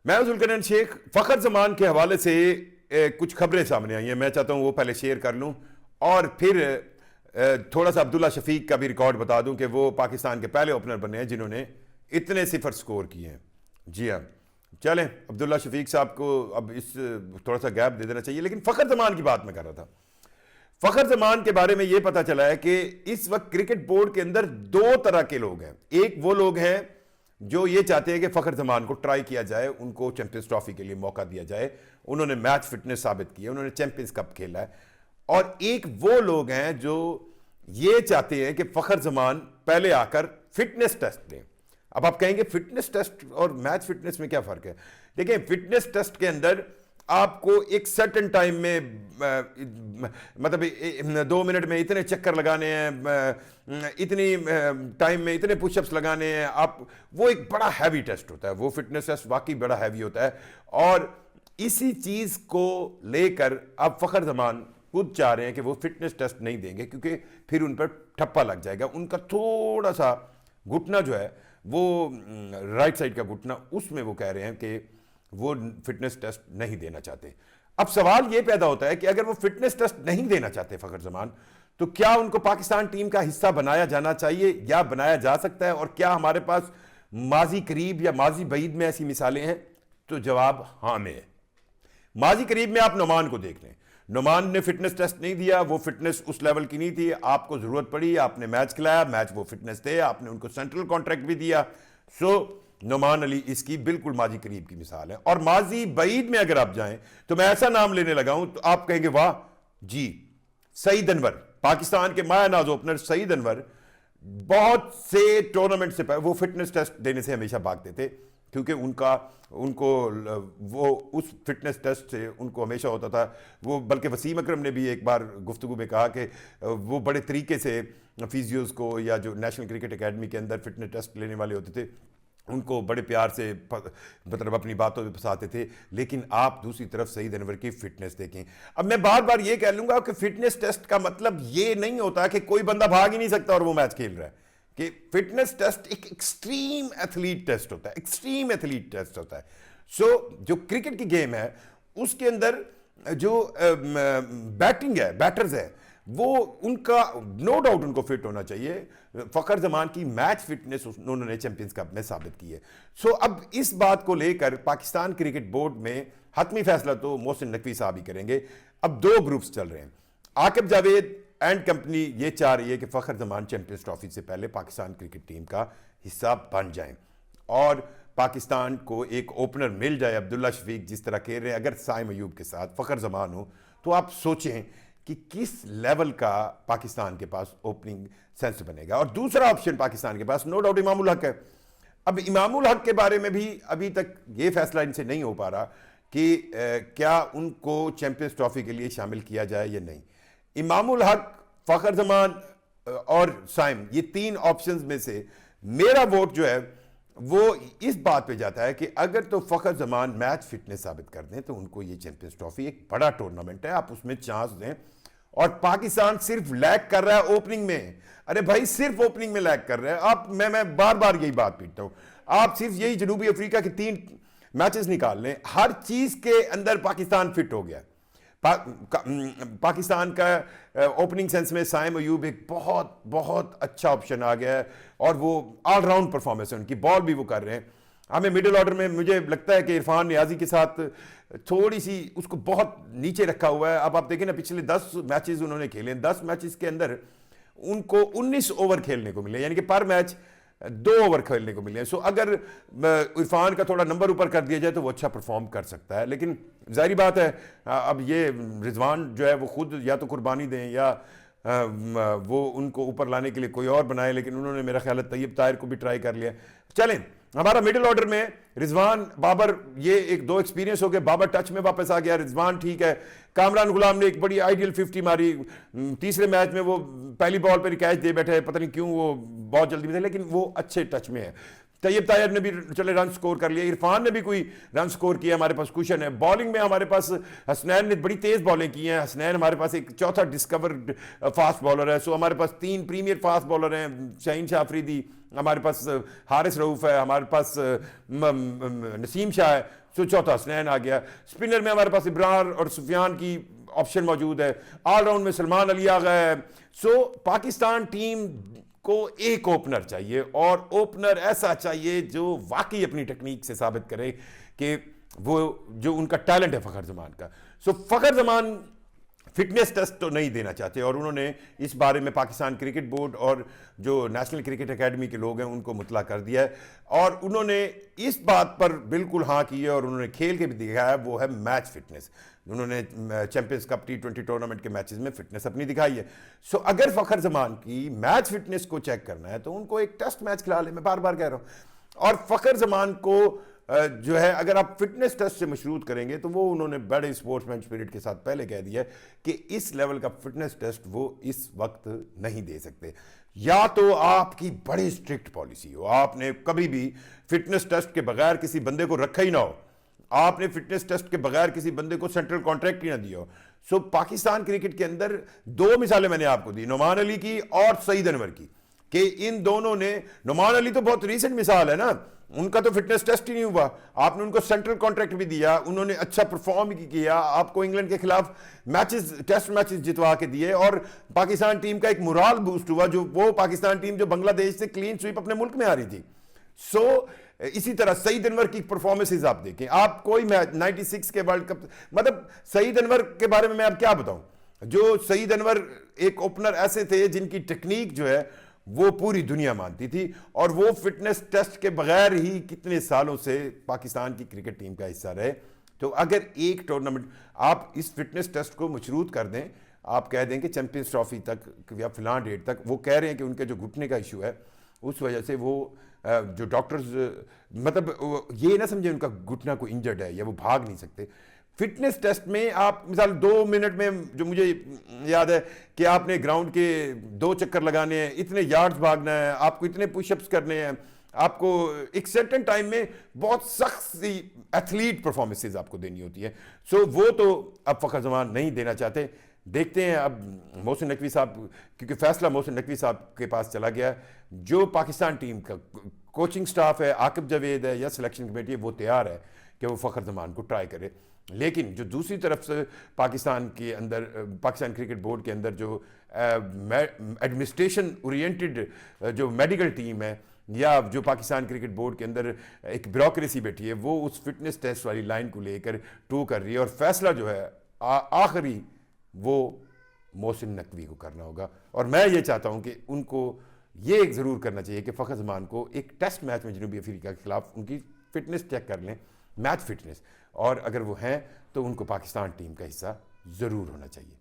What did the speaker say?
मैं जुल्करनैन शेख। फ़खर ज़मान के हवाले से कुछ खबरें सामने आई हैं, मैं चाहता हूँ वो पहले शेयर कर लूँ और फिर थोड़ा सा अब्दुल्ला शफीक का भी रिकॉर्ड बता दूँ कि वो पाकिस्तान के पहले ओपनर बने हैं जिन्होंने इतने सिफर स्कोर किए हैं। जी हाँ, चलें, अब्दुल्ला शफीक साहब को अब इस थोड़ा सा गैप दे देना चाहिए। लेकिन फ़खर ज़मान की बात मैं कर रहा था। फ़खर ज़मान के बारे में ये पता चला है कि इस वक्त क्रिकेट बोर्ड के अंदर दो तरह के लोग हैं। एक वो लोग हैं जो ये चाहते हैं कि फ़खर ज़मान को ट्राई किया जाए, उनको चैंपियंस ट्रॉफी के लिए मौका दिया जाए, उन्होंने मैच फिटनेस साबित की है, उन्होंने चैंपियंस कप खेला है। और एक वो लोग हैं जो ये चाहते हैं कि फ़खर ज़मान पहले आकर फिटनेस टेस्ट दें। अब आप कहेंगे फिटनेस टेस्ट और मैच फिटनेस में क्या फ़र्क है? देखिए, फिटनेस टेस्ट के अंदर आपको एक सर्टेन टाइम में मतलब 2 मिनट में इतने चक्कर लगाने हैं, इतनी टाइम में इतने पुशअप्स लगाने हैं आप, वो एक बड़ा हैवी टेस्ट होता है। वो फिटनेस टेस्ट वाकई बड़ा हैवी होता है। और इसी चीज़ को लेकर अब फ़खर ज़मान खुद चाह रहे हैं कि वो फिटनेस टेस्ट नहीं देंगे क्योंकि फिर उन पर ठप्पा लग जाएगा। उनका थोड़ा सा घुटना जो है वो राइट साइड का घुटना, उसमें वो कह रहे हैं कि वो फिटनेस टेस्ट नहीं देना चाहते। अब सवाल ये पैदा होता है कि अगर वो फिटनेस टेस्ट नहीं देना चाहते फ़खर ज़मान, तो क्या उनको पाकिस्तान टीम का हिस्सा बनाया जाना चाहिए या बनाया जा सकता है? और क्या हमारे पास माजी करीब या माजी बईद में ऐसी मिसालें हैं? तो जवाब हाँ में है। माजी करीब में आप नोमान को देख लें। नोमान ने फिटनेस टेस्ट नहीं दिया, वो फिटनेस उस लेवल की नहीं थी, आपको जरूरत पड़ी, आपने मैच खिलाया, मैच वो फिटनेस थे, आपने उनको सेंट्रल कॉन्ट्रैक्ट भी दिया। सो नोमान अली इसकी बिल्कुल माजी करीब की मिसाल है। और माजी बईद में अगर आप जाएं तो मैं ऐसा नाम लेने लगा हूं तो आप कहेंगे वाह जी, सईद अनवर, पाकिस्तान के मायानाज ओपनर सईद अनवर बहुत से टूर्नामेंट से पहले वो फिटनेस टेस्ट देने से हमेशा भागते थे क्योंकि उनको वो उस फिटनेस टेस्ट से उनको हमेशा होता था वो। बल्कि वसीम अकरम ने भी एक बार गुफ्तगू में कहा कि वो बड़े तरीके से फिजियोज को या जो नेशनल क्रिकेट एकेडमी के अंदर फिटनेस टेस्ट लेने वाले होते थे उनको बड़े प्यार से मतलब अपनी बातों में फंसाते थे। लेकिन आप दूसरी तरफ सईद अनवर की फिटनेस देखें। अब मैं बार बार ये कह लूंगा कि फिटनेस टेस्ट का मतलब ये नहीं होता कि कोई बंदा भाग ही नहीं सकता और वो मैच खेल रहा है। कि फिटनेस टेस्ट एक एक्सट्रीम एथलीट टेस्ट होता है, एक्सट्रीम एथलीट टेस्ट होता है। सो जो क्रिकेट की गेम है उसके अंदर जो बैटिंग है, बैटर्स है, वो उनका नो डाउट उनको फिट होना चाहिए। फ़खर ज़मान की मैच फिटनेस उन्होंने चैंपियंस कप में साबित की है। सो अब इस बात को लेकर पाकिस्तान क्रिकेट बोर्ड में हतमी फैसला तो मोहसिन नकवी साहब ही करेंगे। अब 2 ग्रुप्स चल रहे हैं। आकिब जावेद एंड कंपनी ये चाह रही है कि फ़खर ज़मान चैंपियंस ट्रॉफी से पहले पाकिस्तान क्रिकेट टीम का हिस्सा बन जाएं और पाकिस्तान को एक ओपनर मिल जाए। अब्दुल्ला शफीक जिस तरह खेल रहे हैं, अगर साइम अयूब के साथ फ़खर ज़मान हो तो आप सोचें कि किस लेवल का पाकिस्तान के पास ओपनिंग सेंस बनेगा। और दूसरा ऑप्शन पाकिस्तान के पास नो डाउट इमामुल हक है। अब इमामुल हक के बारे में भी अभी तक ये फैसला इनसे नहीं हो पा रहा कि क्या उनको चैंपियंस ट्रॉफी के लिए शामिल किया जाए या नहीं। इमामुल हक, फ़खर ज़मान और साइम, ये 3 ऑप्शंस में से मेरा वोट जो है वो इस बात पे जाता है कि अगर तो फ़खर ज़मान मैच फिटनेस साबित कर दें तो उनको ये चैंपियंस ट्रॉफी एक बड़ा टूर्नामेंट है, आप उसमें चांस दें। और पाकिस्तान सिर्फ लैग कर रहा है ओपनिंग में। अरे भाई, सिर्फ ओपनिंग में लैग कर रहे हैं आप। मैं बार बार यही बात पीटता हूं। आप सिर्फ यही जनूबी अफ्रीका के 3 मैचेस निकाल लें, हर चीज के अंदर पाकिस्तान फिट हो गया। पाकिस्तान का ओपनिंग सेंस में साइम अयूब एक बहुत बहुत अच्छा ऑप्शन आ गया है और वो ऑलराउंड परफॉर्मेंस है उनकी, बॉल भी वो कर रहे हैं। हमें मिडिल ऑर्डर में मुझे लगता है कि इरफान नियाजी के साथ थोड़ी सी उसको बहुत नीचे रखा हुआ है। अब आप देखें ना, पिछले 10 मैचेस उन्होंने खेले, 10 मैचेस के अंदर उनको 19 ओवर खेलने को मिले, यानी कि पर मैच 2 ओवर खेलने को मिले। सो अगर इरफान का थोड़ा नंबर ऊपर कर दिया जाए तो वो अच्छा परफॉर्म कर सकता है। लेकिन जाहिर बात है अब ये रिजवान जो है वो खुद या तो कुर्बानी दें या वो उनको ऊपर लाने के लिए कोई और बनाए। लेकिन उन्होंने मेरा ख्याल है तैयब ताहिर को भी ट्राई कर लिया। चलें, हमारा मिडिल ऑर्डर में रिजवान, बाबर, ये एक 2 एक्सपीरियंस हो गए। बाबर टच में वापस आ गया, रिजवान ठीक है। कामरान गुलाम ने एक बड़ी आइडियल 50 मारी। तीसरे मैच में वो पहली बॉल पर कैच दे बैठे, पता नहीं क्यों वो बहुत जल्दी में थे, लेकिन वो अच्छे टच में है। तैयब ताहिर ने भी चले रन स्कोर कर लिया, इरफान ने भी कोई रन स्कोर किया। हमारे पास कुशन है। बॉलिंग में हमारे पास हसनैन ने बड़ी तेज बॉलिंग की हैं। हसनैन हमारे पास एक चौथा डिस्कवर्ड फास्ट बॉलर है। सो हमारे पास 3 प्रीमियर फास्ट बॉलर हैं। शाहीन शाह अफरीदी, हमारे पास हारिस रऊफ है, हमारे पास नसीम शाह है। सो चौथा हसनैन आ गया। स्पिनर में हमारे पास इब्रार और सुफियान की ऑप्शन मौजूद है। ऑलराउंड में सलमान अली आ गया है। सो पाकिस्तान टीम को एक ओपनर चाहिए, और ओपनर ऐसा चाहिए जो वाकई अपनी टेक्निक से साबित करे कि वो जो उनका टैलेंट है फ़खर ज़मान का। सो फ़खर ज़मान फिटनेस टेस्ट तो नहीं देना चाहते, और उन्होंने इस बारे में पाकिस्तान क्रिकेट बोर्ड और जो नेशनल क्रिकेट एकेडमी के लोग हैं उनको मुतला कर दिया है, और उन्होंने इस बात पर बिल्कुल हाँ की है, और उन्होंने खेल के भी दिखाया है, वो है मैच फिटनेस। उन्होंने चैंपियंस कप T20 टूर्नामेंट के मैचेस में फिटनेस अपनी दिखाई है। सो अगर फ़खर ज़मान की मैच फिटनेस को चेक करना है तो उनको एक टेस्ट मैच खिला ले, मैं बार बार कह रहा हूँ। और फ़खर ज़मान को जो है अगर आप फिटनेस टेस्ट से मशरूत करेंगे तो वो उन्होंने बड़े स्पोर्ट्समैन स्पिरिट के साथ पहले कह दिया है कि इस लेवल का फिटनेस टेस्ट वो इस वक्त नहीं दे सकते। या तो आपकी बड़ी स्ट्रिक्ट पॉलिसी हो, आपने कभी भी फिटनेस टेस्ट के बगैर किसी बंदे को रखा ही ना हो, आपने फिटनेस टेस्ट के बगैर किसी बंदे को सेंट्रल कॉन्ट्रैक्ट ही ना दिया हो। सो पाकिस्तान क्रिकेट के अंदर दो मिसालें मैंने आपको दी, नुमान अली की और सईद अनवर की, कि इन दोनों ने, नुमान अली तो बहुत रीसेंट मिसाल है ना, उनका तो फिटनेस टेस्ट ही नहीं हुआ, आपने उनको सेंट्रल कॉन्ट्रैक्ट भी दिया, उन्होंने अच्छा परफॉर्म भी किया, आपको इंग्लैंड के खिलाफ मैचेस, टेस्ट मैचेस जितवा के दिए, और पाकिस्तान टीम का एक मोराल बूस्ट हुआ, जो वो पाकिस्तान टीम जो बांग्लादेश से क्लीन स्वीप अपने मुल्क में आ रही थी। सो इसी तरह सईद अनवर की परफॉर्मेंसेज आप देखें, आप कोई मैच 96 के वर्ल्ड कप, मतलब सईद अनवर के बारे में मैं अब क्या बताऊं, जो सईद अनवर एक ओपनर ऐसे थे जिनकी टेक्निक जो है वो पूरी दुनिया मानती थी, और वो फिटनेस टेस्ट के बगैर ही कितने सालों से पाकिस्तान की क्रिकेट टीम का हिस्सा रहे। तो अगर एक टूर्नामेंट आप इस फिटनेस टेस्ट को मशरूत कर दें, आप कह दें कि चैंपियंस ट्रॉफी तक या फिलां डेट तक, वो कह रहे हैं कि उनके जो घुटने का इशू है उस वजह से वो जो डॉक्टर्स, मतलब ये ना समझे उनका घुटना को इंजर्ड है या वो भाग नहीं सकते। फिटनेस टेस्ट में आप मिसाल 2 मिनट में, जो मुझे याद है कि आपने ग्राउंड के 2 चक्कर लगाने हैं, इतने यार्ड्स भागना है, आपको इतने पुशअप्स करने हैं, आपको एक सर्टेन टाइम में बहुत सख्त सी एथलीट परफॉर्मेंसेज आपको देनी होती है। सो वो तो अब फ़खर ज़मान नहीं देना चाहते। देखते हैं अब मोहसिन नकवी साहब, क्योंकि फैसला मोहसिन नकवी साहब के पास चला गया, जो पाकिस्तान टीम का कोचिंग स्टाफ है, आकिब जावेद है या सिलेक्शन कमेटी है, वो तैयार है कि वो फ़खर ज़मान को ट्राई करे। लेकिन जो दूसरी तरफ से पाकिस्तान के अंदर, पाकिस्तान क्रिकेट बोर्ड के अंदर जो एडमिनिस्ट्रेशन ओरिएंटेड जो मेडिकल टीम है, या जो पाकिस्तान क्रिकेट बोर्ड के अंदर एक ब्यूरोक्रेसी बैठी है, वो उस फिटनेस टेस्ट वाली लाइन को लेकर टू कर रही है, और फैसला जो है आखिरी वो मोहसिन नकवी को करना होगा। और मैं ये चाहता हूँ कि उनको ये ज़रूर करना चाहिए कि फ़खर ज़मान को एक टेस्ट मैच में जनूबी अफ्रीका के खिलाफ उनकी फ़िटनेस चेक कर लें, मैच फिटनेस, और अगर वो हैं तो उनको पाकिस्तान टीम का हिस्सा ज़रूर होना चाहिए।